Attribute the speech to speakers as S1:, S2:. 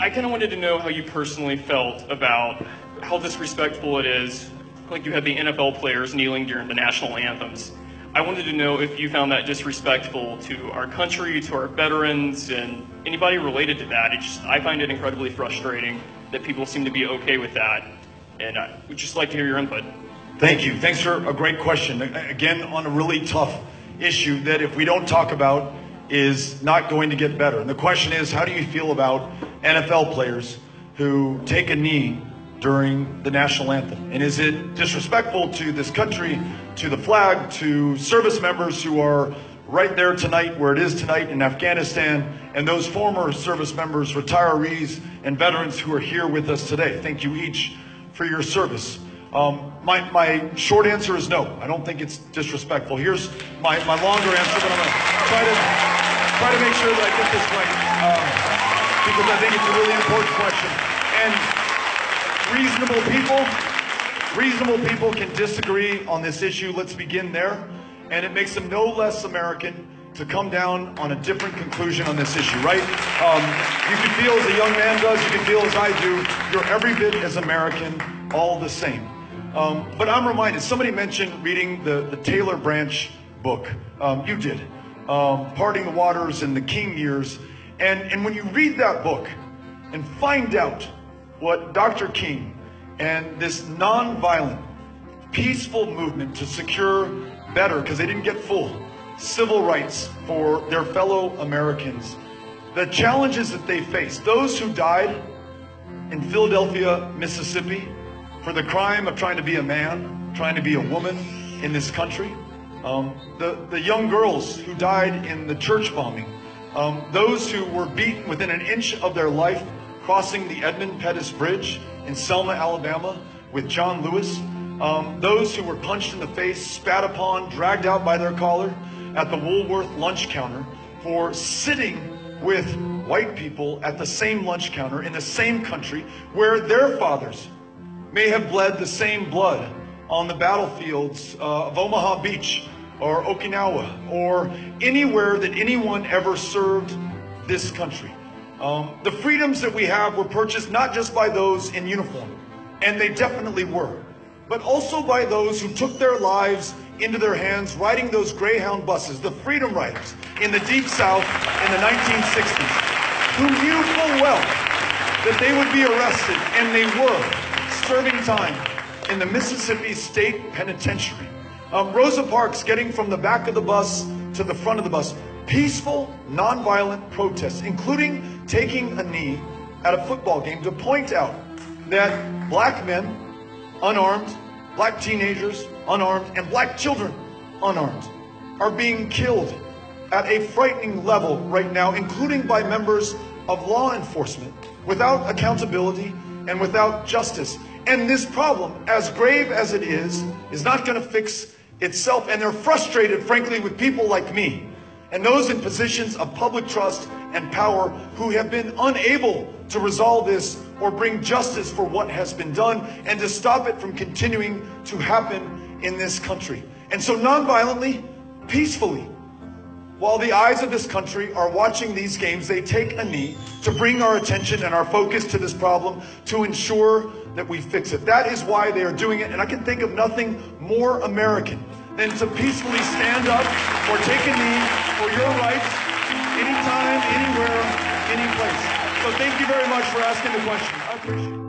S1: I kind of wanted to know how you personally felt about how disrespectful it is. Like you had the NFL players kneeling during the national anthems. I wanted to know if you found that disrespectful to our country, to our veterans, and anybody related to that. I find it incredibly frustrating that people seem to be okay with that, and I would just like to hear your input.
S2: Thank you. Thanks for a great question. Again, on a really tough issue that if we don't talk about is not going to get better. And the question is, how do you feel about NFL players who take a knee during the national anthem? And is it disrespectful to this country, to the flag, to service members who are right there tonight, where it is tonight in Afghanistan, and those former service members, retirees, and veterans who are here with us today? Thank you each for your service. My short answer is no. I don't think it's disrespectful. Here's my longer answer, but I'm going to try to make sure that I get this right, because I think it's a really important question. And reasonable people can disagree on this issue. Let's begin there. And it makes them no less American to come down on a different conclusion on this issue, right? You can feel as a young man does, you can feel as I do, you're every bit as American, all the same. But I'm reminded, somebody mentioned reading the Taylor Branch book. You did. Parting the Waters and the King Years. And when you read that book and find out what Dr. King and this nonviolent, peaceful movement to secure better, because they didn't get full, civil rights for their fellow Americans, the challenges that they faced, those who died in Philadelphia, Mississippi, for the crime of trying to be a man, trying to be a woman in this country, the young girls who died in the church bombing, those who were beaten within an inch of their life crossing the Edmund Pettus Bridge in Selma, Alabama with John Lewis, those who were punched in the face, spat upon, dragged out by their collar at the Woolworth lunch counter for sitting with white people at the same lunch counter in the same country where their fathers may have bled the same blood on the battlefields of Omaha Beach or Okinawa or anywhere that anyone ever served this country. The freedoms that we have were purchased not just by those in uniform, and they definitely were, but also by those who took their lives into their hands riding those Greyhound buses, the Freedom Riders in the Deep South in the 1960s, who knew full well that they would be arrested, and they were serving time in the Mississippi State Penitentiary. Rosa Parks getting from the back of the bus to the front of the bus. Peaceful, nonviolent protests, including taking a knee at a football game to point out that black men, unarmed, black teenagers, unarmed, and black children, unarmed, are being killed at a frightening level right now, including by members of law enforcement, without accountability and without justice. And this problem, as grave as it is not going to fix itself. And they're frustrated, frankly, with people like me and those in positions of public trust and power who have been unable to resolve this or bring justice for what has been done and to stop it from continuing to happen in this country. And so nonviolently, peacefully, while the eyes of this country are watching these games, they take a knee to bring our attention and our focus to this problem, to ensure that we fix it. That is why they are doing it, and I can think of nothing more American than to peacefully stand up or take a knee for your rights, anytime, anywhere, any place. So thank you very much for asking the question. I appreciate it.